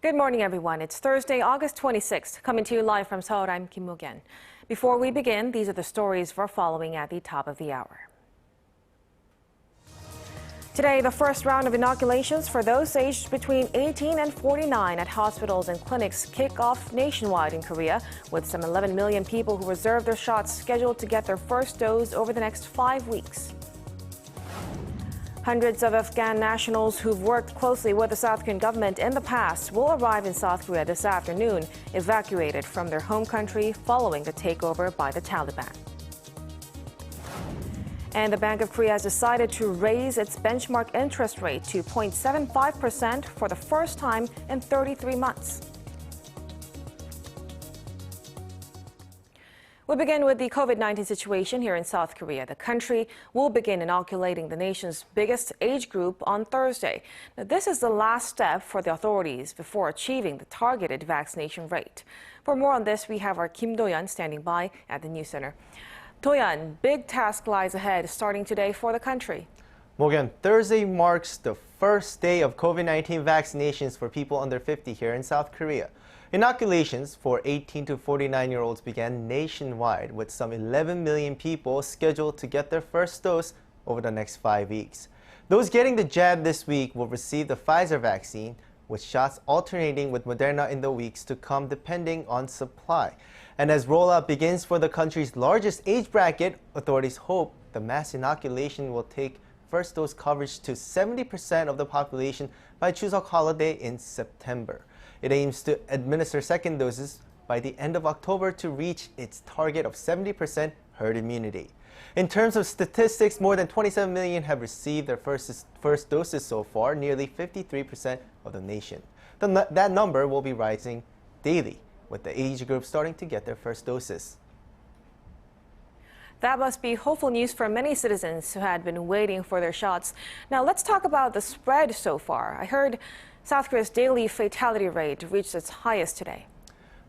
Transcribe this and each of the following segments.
Good morning, everyone. It's Thursday, August 26th, coming to you live from Seoul. I'm Kim Mo-gyeon. Before we begin, these are the stories we're following at the top of the hour. Today, the first round of inoculations for those aged between 18 and 49 at hospitals and clinics kick off nationwide in Korea, with some 11 million people who reserved their shots scheduled to get their first dose over the next 5 weeks. Hundreds of Afghan nationals who've worked closely with the South Korean government in the past will arrive in South Korea this afternoon, evacuated from their home country following the takeover by the Taliban. And the Bank of Korea has decided to raise its benchmark interest rate to 0.75% for the first time in 33 months. We begin with the COVID-19 situation here in South Korea. The country will begin inoculating the nation's biggest age group on Thursday. Now, this is the last step for the authorities before achieving the targeted vaccination rate. For more on this, we have our Kim Do-yeon standing by at the News Center. Do-yeon, big task lies ahead starting today for the country. Mo-gyeon, Thursday marks the first day of COVID-19 vaccinations for people under 50 here in South Korea. Inoculations for 18 to 49-year-olds began nationwide, with some 11 million people scheduled to get their first dose over the next 5 weeks. Those getting the jab this week will receive the Pfizer vaccine, with shots alternating with Moderna in the weeks to come depending on supply. And as rollout begins for the country's largest age bracket, authorities hope the mass inoculation will take first dose coverage to 70% of the population by Chuseok holiday in September. It aims to administer second doses by the end of October to reach its target of 70% herd immunity. In terms of statistics, more than 27 million have received their first doses so far, nearly 53% of the nation. That number will be rising daily, with the age group starting to get their first doses. That must be hopeful news for many citizens who had been waiting for their shots. Now let's talk about the spread so far. I heard South Korea's daily fatality rate reached its highest today.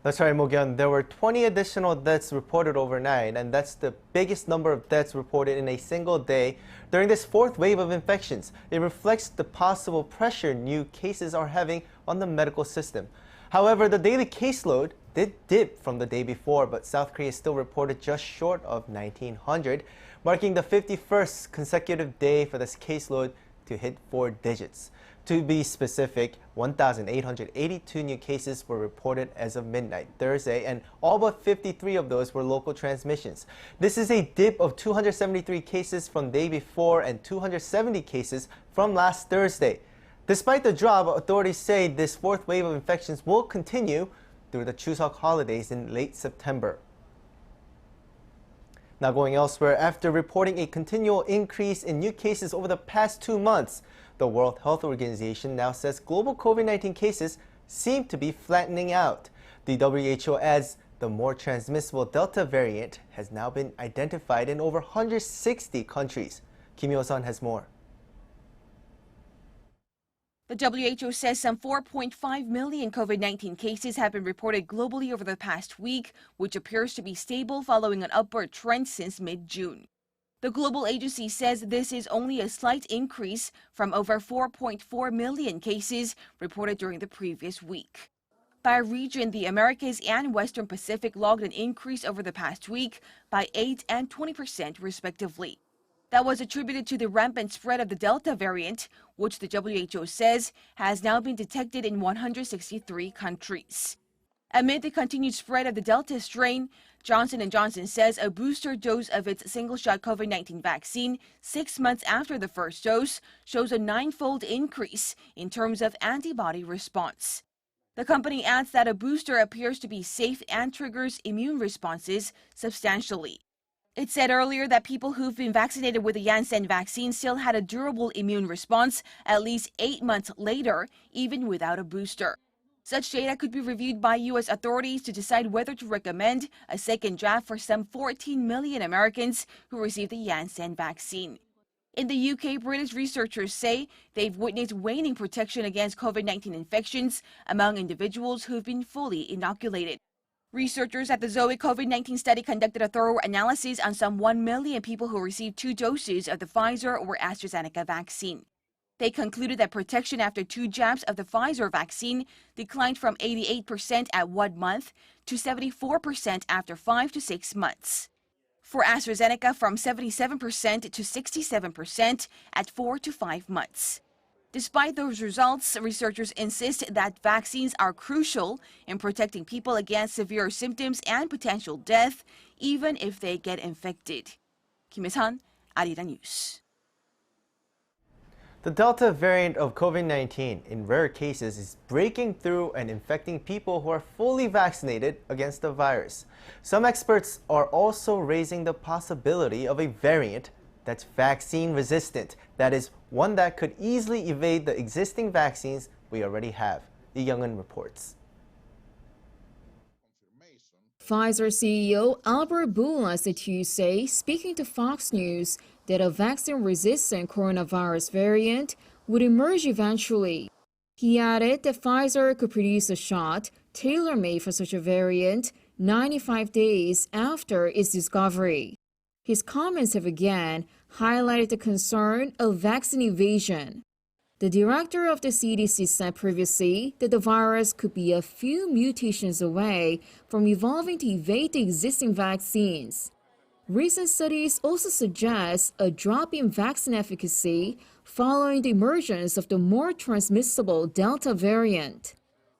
That's right, Mo-gyeon. There were 20 additional deaths reported overnight, and that's the biggest number of deaths reported in a single day during this fourth wave of infections. It reflects the possible pressure new cases are having on the medical system. However, the daily caseload did dip from the day before, but South Korea still reported just short of 1,900, marking the 51st consecutive day for this caseload to hit 4 digits. To be specific, 1,882 new cases were reported as of midnight Thursday, and all but 53 of those were local transmissions. This is a dip of 273 cases from the day before and 270 cases from last Thursday. Despite the drop, authorities say this fourth wave of infections will continue through the Chuseok holidays in late September. Now going elsewhere, after reporting a continual increase in new cases over the past 2 months, the World Health Organization now says global COVID-19 cases seem to be flattening out. The WHO adds the more transmissible Delta variant has now been identified in over 160 countries. Kim Yo-sun has more. The WHO says some 4.5 million COVID-19 cases have been reported globally over the past week, which appears to be stable following an upward trend since mid-June. The global agency says this is only a slight increase from over 4.4 million cases reported during the previous week. By region, the Americas and Western Pacific logged an increase over the past week by 8% and 20% respectively. That was attributed to the rampant spread of the Delta variant, which the WHO says has now been detected in 163 countries. Amid the continued spread of the Delta strain, Johnson & Johnson says a booster dose of its single-shot COVID-19 vaccine 6 months after the first dose shows a 9-fold increase in terms of antibody response. The company adds that a booster appears to be safe and triggers immune responses substantially. It said earlier that people who've been vaccinated with the Janssen vaccine still had a durable immune response at least 8 months later, even without a booster. Such data could be reviewed by U.S. authorities to decide whether to recommend a second jab for some 14 million Americans who received the Janssen vaccine. In the UK, British researchers say they've witnessed waning protection against COVID-19 infections among individuals who've been fully inoculated. Researchers at the Zoe COVID-19 study conducted a thorough analysis on some 1 million people who received 2 doses of the Pfizer or AstraZeneca vaccine. They concluded that protection after 2 jabs of the Pfizer vaccine declined from 88% at 1 month to 74% after 5 to 6 months. For AstraZeneca, from 77% to 67% at 4 to 5 months. Despite those results, researchers insist that vaccines are crucial in protecting people against severe symptoms and potential death, even if they get infected. Kim Hye-sun, Arirang News. The Delta variant of COVID-19 in rare cases is breaking through and infecting people who are fully vaccinated against the virus. Some experts are also raising the possibility of a variant that's vaccine resistant. That is, one that could easily evade the existing vaccines we already have. Lee Young-eun reports. Pfizer CEO Albert Bourla said Tuesday, speaking to Fox News, that a vaccine-resistant coronavirus variant would emerge eventually. He added that Pfizer could produce a shot tailor-made for such a variant 95 days after its discovery. His comments have again highlighted the concern of vaccine evasion. The director of the CDC said previously that the virus could be a few mutations away from evolving to evade the existing vaccines. Recent studies also suggest a drop in vaccine efficacy following the emergence of the more transmissible Delta variant.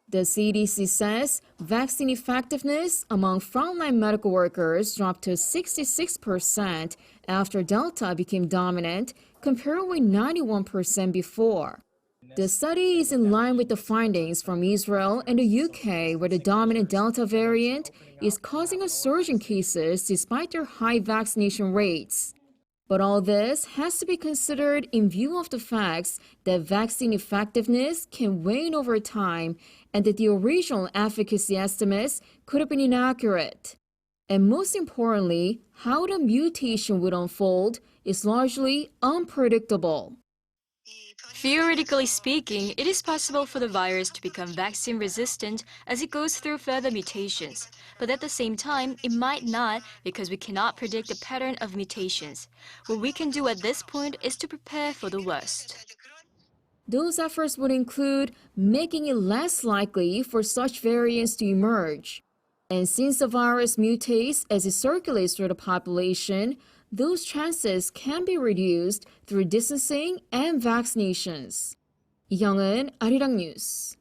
The CDC says vaccine effectiveness among frontline medical workers dropped to 66% after Delta became dominant, compared with 91% before. The study is in line with the findings from Israel and the UK, where the dominant Delta variant is causing a surge in cases despite their high vaccination rates. But all this has to be considered in view of the facts that vaccine effectiveness can wane over time and that the original efficacy estimates could have been inaccurate. And most importantly, how the mutation would unfold is largely unpredictable. Theoretically speaking, it is possible for the virus to become vaccine resistant as it goes through further mutations. But at the same time, it might not because we cannot predict the pattern of mutations. What we can do at this point is to prepare for the worst. Those efforts would include making it less likely for such variants to emerge. And since the virus mutates as it circulates through the population, those chances can be reduced through distancing and vaccinations. Lee Young-eun, Arirang News.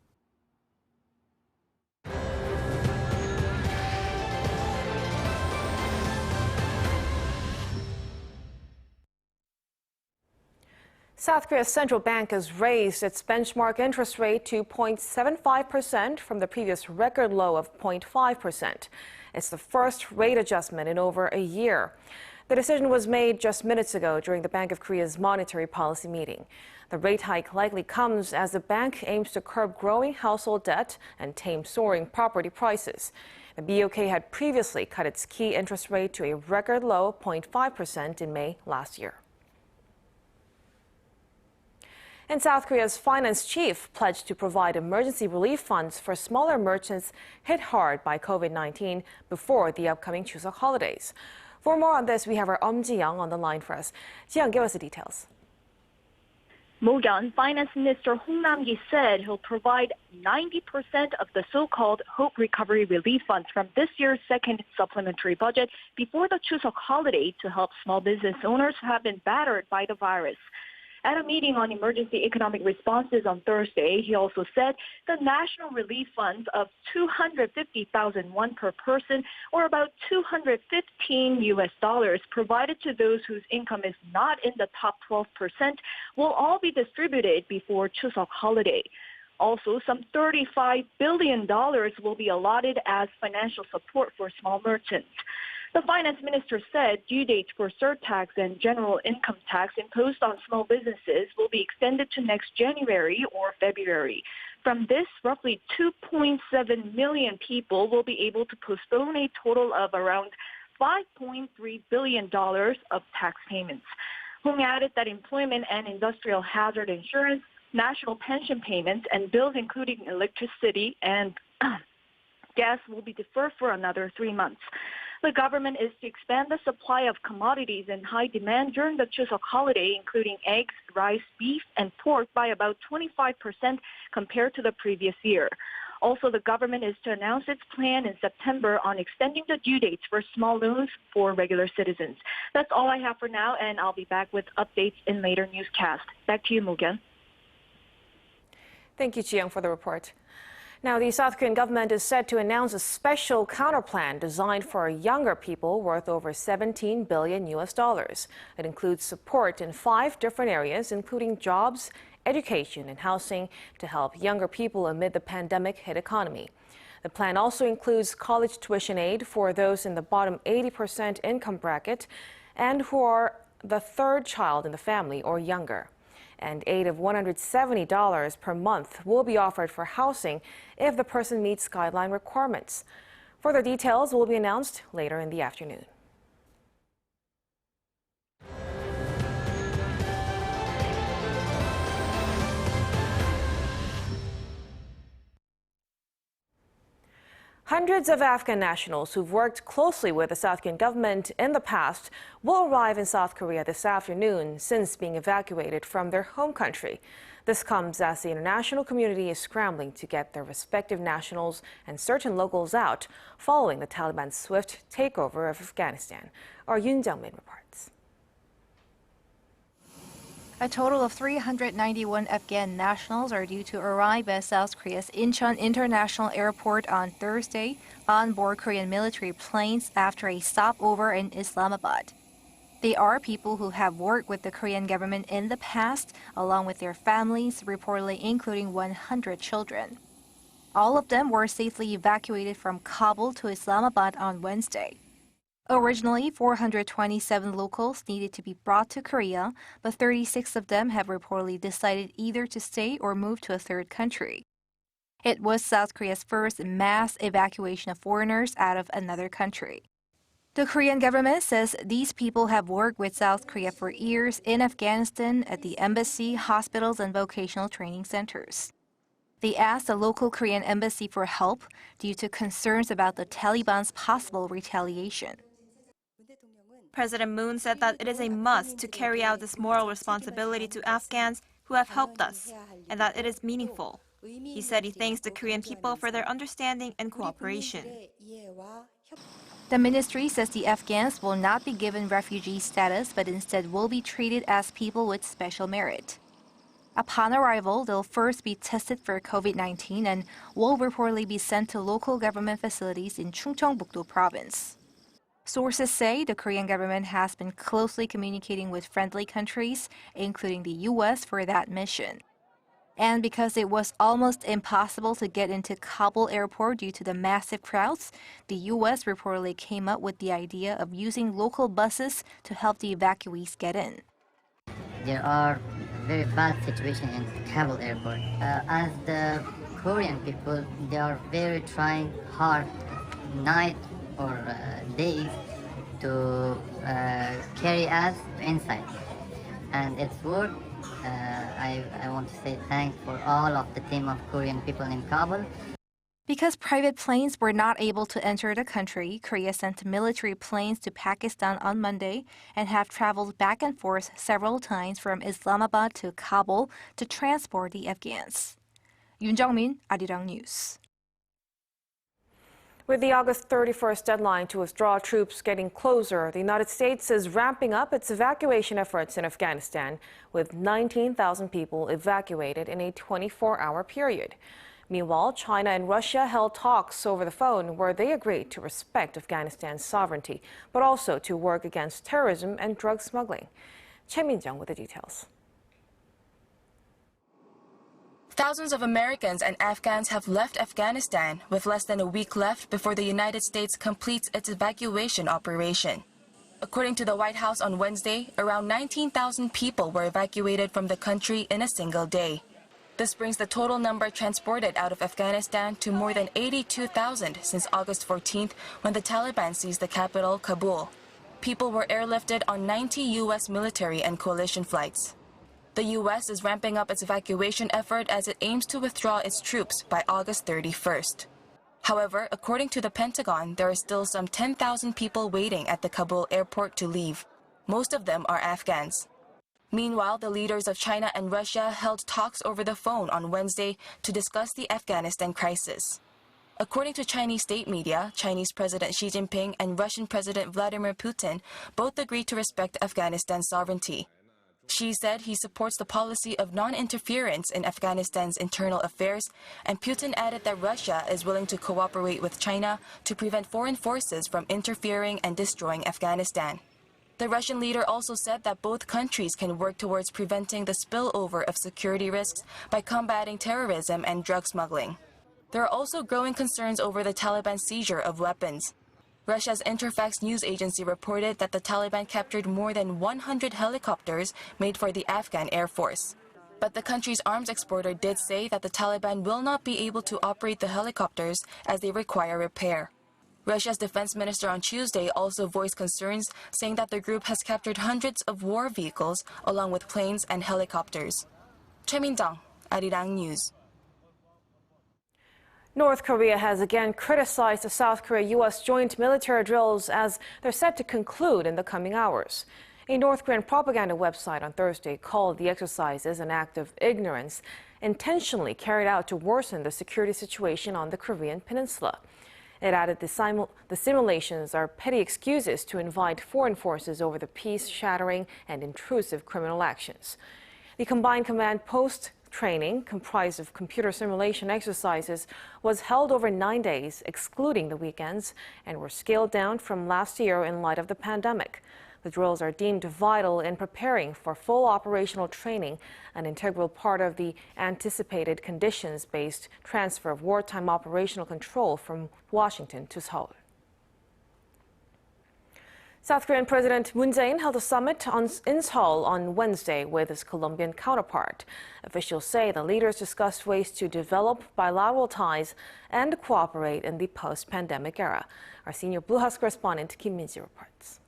South Korea's central bank has raised its benchmark interest rate to 0.75% from the previous record low of 0.5%. It's the first rate adjustment in over a year. The decision was made just minutes ago during the Bank of Korea's monetary policy meeting. The rate hike likely comes as the bank aims to curb growing household debt and tame soaring property prices. The BOK had previously cut its key interest rate to a record low 0.5% in May last year. And South Korea's finance chief pledged to provide emergency relief funds for smaller merchants hit hard by COVID-19 before the upcoming Chuseok holidays. For more on this, we have our Ji-young on the line for us. Ji-young, give us the details. Mo-yeon, Finance Minister Hong Nam-gi said he'll provide 90% of the so-called Hope Recovery Relief Funds from this year's second supplementary budget before the Chuseok holiday to help small business owners who have been battered by the virus. At a meeting on emergency economic responses on Thursday, he also said the national relief funds of 250,000 won per person, or about $215 provided to those whose income is not in the top 12%, will all be distributed before Chuseok holiday. Also, some $35 billion will be allotted as financial support for small merchants. The finance minister said due dates for surtax and general income tax imposed on small businesses will be extended to next January or February. From this, roughly 2.7 million people will be able to postpone a total of around $5.3 billion of tax payments. Hong added that employment and industrial hazard insurance, national pension payments, and bills including electricity and gas will be deferred for another 3 months. The government is to expand the supply of commodities in high demand during the Chuseok holiday, including eggs, rice, beef, and pork by about 25% compared to the previous year. Also, the government is to announce its plan in September on extending the due dates for small loans for regular citizens. That's all I have for now, and I'll be back with updates in later newscast. Back to you, Mugen. Thank you, Jiyoung, for the report. Now, the South Korean government is set to announce a special counterplan designed for younger people worth over $17 billion. It includes support in 5 different areas, including jobs, education, and housing to help younger people amid the pandemic-hit economy. The plan also includes college tuition aid for those in the bottom 80% income bracket and who are the 3rd child in the family or younger. And aid of $170 per month will be offered for housing if the person meets guideline requirements. Further details will be announced later in the afternoon. Hundreds of Afghan nationals who've worked closely with the South Korean government in the past will arrive in South Korea this afternoon since being evacuated from their home country. This comes as the international community is scrambling to get their respective nationals and certain locals out following the Taliban's swift takeover of Afghanistan. Our Yoon Jung-min reports. A total of 391 Afghan nationals are due to arrive at South Korea's Incheon International Airport on Thursday on board Korean military planes after a stopover in Islamabad. They are people who have worked with the Korean government in the past, along with their families, reportedly including 100 children. All of them were safely evacuated from Kabul to Islamabad on Wednesday. Originally, 427 locals needed to be brought to Korea, but 36 of them have reportedly decided either to stay or move to a 3rd country. It was South Korea's first mass evacuation of foreigners out of another country. The Korean government says these people have worked with South Korea for years in Afghanistan at the embassy, hospitals, and vocational training centers. They asked the local Korean embassy for help due to concerns about the Taliban's possible retaliation. President Moon said that it is a must to carry out this moral responsibility to Afghans who have helped us, and that it is meaningful. He said he thanks the Korean people for their understanding and cooperation. The ministry says the Afghans will not be given refugee status, but instead will be treated as people with special merit. Upon arrival, they'll first be tested for COVID-19 and will reportedly be sent to local government facilities in Chungcheongbuk-do province. Sources say the Korean government has been closely communicating with friendly countries, including the U.S., for that mission. And because it was almost impossible to get into Kabul airport due to the massive crowds, the U.S. reportedly came up with the idea of using local buses to help the evacuees get in. There are very bad situation in Kabul airport. As the Korean people, they are very trying hard night or days to carry us inside, and it's worked. I want to say thanks for all of the team of Korean people in Kabul. Because private planes were not able to enter the country, Korea sent military planes to Pakistan on Monday and have traveled back and forth several times from Islamabad to Kabul to transport the Afghans. Yoon Jung-min, Arirang News. With the August 31st deadline to withdraw troops getting closer, the United States is ramping up its evacuation efforts in Afghanistan, with 19,000 people evacuated in a 24-hour period. Meanwhile, China and Russia held talks over the phone where they agreed to respect Afghanistan's sovereignty, but also to work against terrorism and drug smuggling. Choi Min-jung with the details. Thousands of Americans and Afghans have left Afghanistan with less than a week left before the United States completes its evacuation operation. According to the White House on Wednesday, around 19,000 people were evacuated from the country in a single day. This brings the total number transported out of Afghanistan to more than 82,000 since August 14th, when the Taliban seized the capital, Kabul. People were airlifted on 90 U.S. military and coalition flights. The U.S. is ramping up its evacuation effort as it aims to withdraw its troops by August 31st. However, according to the Pentagon, there are still some 10,000 people waiting at the Kabul airport to leave. Most of them are Afghans. Meanwhile, the leaders of China and Russia held talks over the phone on Wednesday to discuss the Afghanistan crisis. According to Chinese state media, Chinese President Xi Jinping and Russian President Vladimir Putin both agreed to respect Afghanistan's sovereignty. Xi said he supports the policy of non-interference in Afghanistan's internal affairs, and Putin added that Russia is willing to cooperate with China to prevent foreign forces from interfering and destroying Afghanistan. The Russian leader also said that both countries can work towards preventing the spillover of security risks by combating terrorism and drug smuggling. There are also growing concerns over the Taliban's seizure of weapons. Russia's Interfax news agency reported that the Taliban captured more than 100 helicopters made for the Afghan Air Force. But the country's arms exporter did say that the Taliban will not be able to operate the helicopters as they require repair. Russia's defense minister on Tuesday also voiced concerns, saying that the group has captured hundreds of war vehicles along with planes and helicopters. Choi Min-dong, Arirang News. North Korea has again criticized the South Korea-U.S. joint military drills as they're set to conclude in the coming hours. A North Korean propaganda website on Thursday called the exercises an act of ignorance intentionally carried out to worsen the security situation on the Korean peninsula. It added the simulations are petty excuses to invite foreign forces over the peace-shattering and intrusive criminal actions. The combined command post training, comprised of computer simulation exercises, was held over 9 days, excluding the weekends, and were scaled down from last year in light of the pandemic. The drills are deemed vital in preparing for full operational training, an integral part of the anticipated conditions-based transfer of wartime operational control from Washington to Seoul. South Korean President Moon Jae-in held a summit in Seoul on Wednesday with his Colombian counterpart. Officials say the leaders discussed ways to develop bilateral ties and cooperate in the post-pandemic era. Our senior Blue House correspondent Kim Min-ji reports.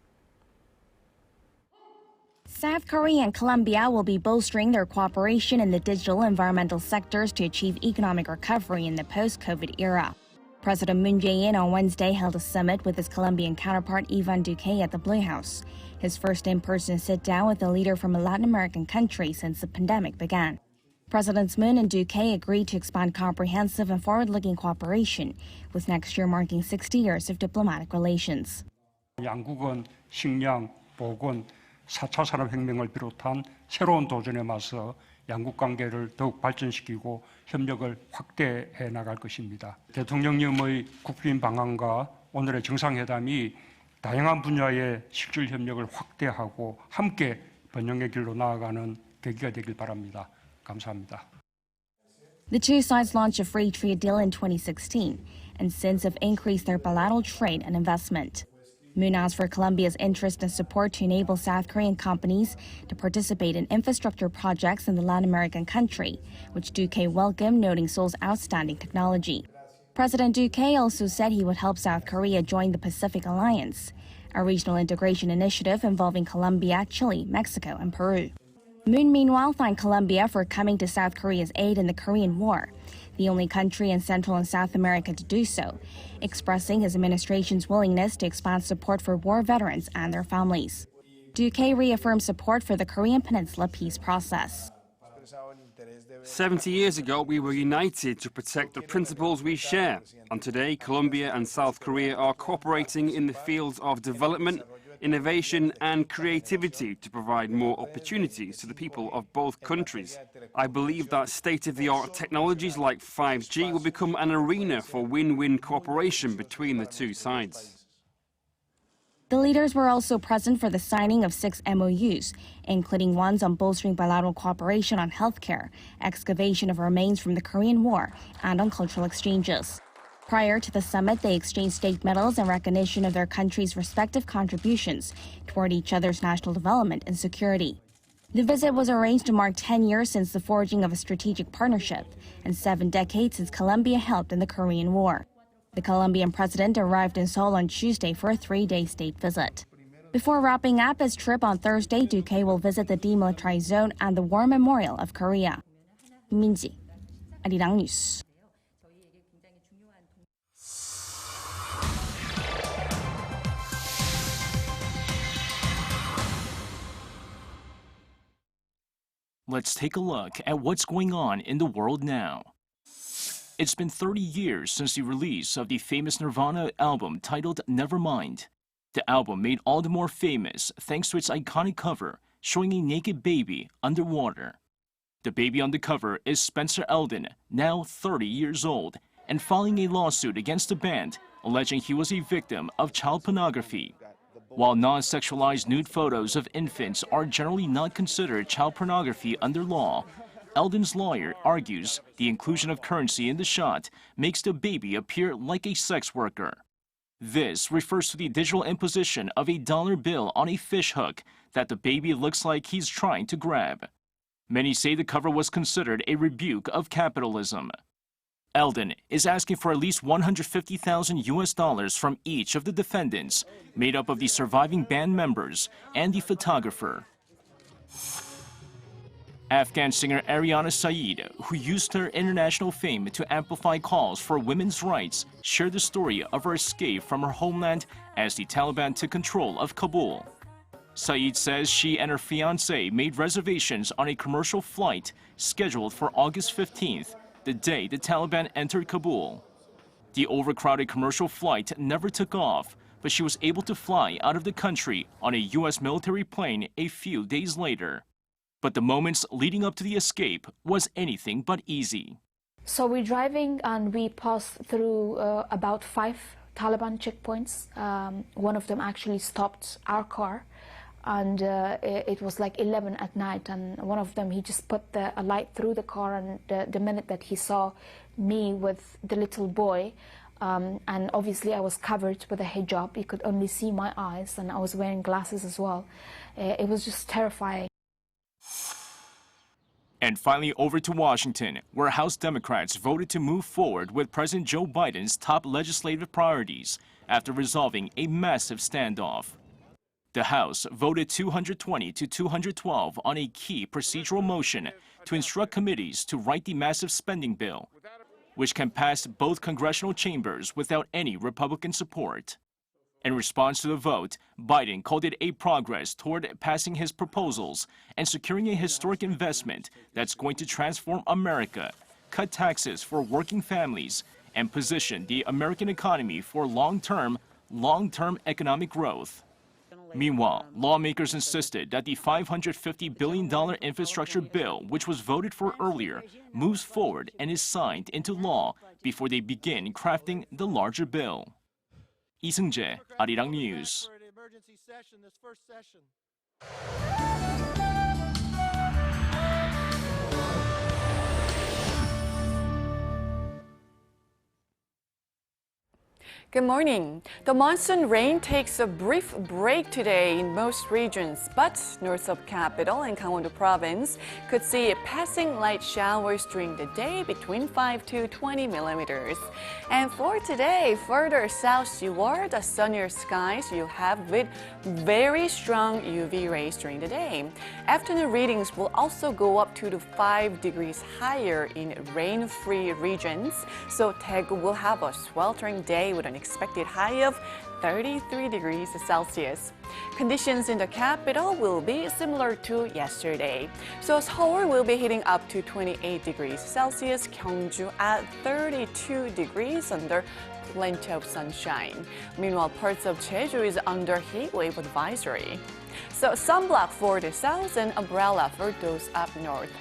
South Korea and Colombia will be bolstering their cooperation in the digital and environmental sectors to achieve economic recovery in the post-COVID era. President Moon Jae-in on Wednesday held a summit with his Colombian counterpart Ivan Duque at the Blue House, his first in-person sit-down with a leader from a Latin American country since the pandemic began. Presidents Moon and Duque agreed to expand comprehensive and forward-looking cooperation, with next year marking 60 years of diplomatic relations. 양국은 식량, 보건, 4차 산업혁명을 비롯한 새로운 도전에 맞서 양국 관계를 더욱 발전시키고 협력을 확대해 나갈 것입니다. 대통령님의 국빈 방안과 오늘의 정상회담이 다양한 분야의 실질 협력을 확대하고 함께 번영의 길로 나아가는 계기가 되길 바랍니다. 감사합니다. The two sides launched a free trade deal in 2016 and since have increased their bilateral trade and investment. Moon asked for Colombia's interest and support to enable South Korean companies to participate in infrastructure projects in the Latin American country, which Duque welcomed, noting Seoul's outstanding technology. President Duque also said he would help South Korea join the Pacific Alliance, a regional integration initiative involving Colombia, Chile, Mexico, and Peru. Moon, meanwhile, thanked Colombia for coming to South Korea's aid in the Korean War, the only country in Central and South America to do so, expressing his administration's willingness to expand support for war veterans and their families. Duque reaffirmed support for the Korean Peninsula peace process. 70 years ago, we were united to protect the principles we share. And today, Colombia and South Korea are cooperating in the fields of development, innovation and creativity to provide more opportunities to the people of both countries. I believe that state-of-the-art technologies like 5G will become an arena for win-win cooperation between the two sides. The leaders were also present for the signing of 6 MOUs, including ones on bolstering bilateral cooperation on healthcare, excavation of remains from the Korean War, and on cultural exchanges. Prior to the summit, they exchanged state medals in recognition of their countries' respective contributions toward each other's national development and security. The visit was arranged to mark 10 years since the forging of a strategic partnership and 7 decades since Colombia helped in the Korean War. The Colombian president arrived in Seoul on Tuesday for a 3-day state visit. Before wrapping up his trip on Thursday, Duque will visit the demilitarized zone and the War Memorial of Korea. Min-ji, Arirang News. Let's take a look at what's going on in the world now. It's been 30 years since the release of the famous Nirvana album titled Nevermind. The album made all the more famous thanks to its iconic cover showing a naked baby underwater. The baby on the cover is Spencer Elden, now 30 years old, and filing a lawsuit against the band, alleging he was a victim of child pornography. While non-sexualized nude photos of infants are generally not considered child pornography under law, Elden's lawyer argues the inclusion of currency in the shot makes the baby appear like a sex worker. This refers to the digital imposition of a dollar bill on a fish hook that the baby looks like he's trying to grab. Many say the cover was considered a rebuke of capitalism. Elden is asking for at least $150,000 from each of the defendants, made up of the surviving band members and the photographer. Afghan singer Ariana Saeed, who used her international fame to amplify calls for women's rights, shared the story of her escape from her homeland as the Taliban took control of Kabul. Saeed says she and her fiancé made reservations on a commercial flight scheduled for August 15th, the day the Taliban entered Kabul. The overcrowded commercial flight never took off, but she was able to fly out of the country on a U.S. military plane a few days later. But the moments leading up to the escape was anything but easy. So we're driving and we passed through about 5 Taliban checkpoints. One of them actually stopped our car, and it was like 11 at night, and one of them, he just put a light through the car, and the minute that he saw me with the little boy, and obviously I was covered with a hijab, he could only see my eyes, and I was wearing glasses as well. It was just terrifying. And finally over to Washington, where House Democrats voted to move forward with President Joe Biden's top legislative priorities after resolving a massive standoff. The House voted 220 to 212 on a key procedural motion to instruct committees to write the massive spending bill, which can pass both congressional chambers without any Republican support. In response to the vote, Biden called it a progress toward passing his proposals and securing a historic investment that's going to transform America, cut taxes for working families, and position the American economy for long-term economic growth. Meanwhile, lawmakers insisted that the $550 billion infrastructure bill, which was voted for earlier, moves forward and is signed into law before they begin crafting the larger bill. 이승재, Arirang News. Good morning. The monsoon rain takes a brief break today in most regions, but north of capital and Gangwon-do province could see passing light showers during the day between 5 to 20 millimeters. And for today, further south seaward, the sunnier skies you have with very strong UV rays during the day. Afternoon readings will also go up 2 to 5 degrees higher in rain-free regions, so Daegu will have a sweltering day with an expected high of 33 degrees Celsius. Conditions in the capital will be similar to yesterday. So Seoul will be heating up to 28 degrees Celsius, Gyeongju at 32 degrees under plenty of sunshine. Meanwhile, parts of Jeju is under heat wave advisory. So sunblock for the south and umbrella for those up north.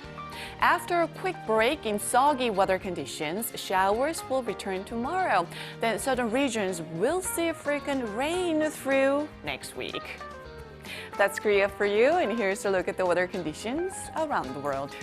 After a quick break in soggy weather conditions, showers will return tomorrow. Then southern regions will see frequent rain through next week. That's Korea for you, and here's a look at the weather conditions around the world.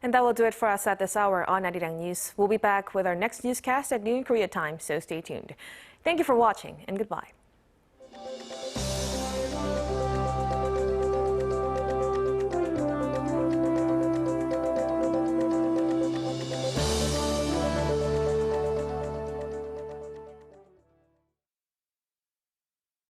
And that will do it for us at this hour on Arirang News. We'll be back with our next newscast at noon Korea time, so stay tuned. Thank you for watching and goodbye.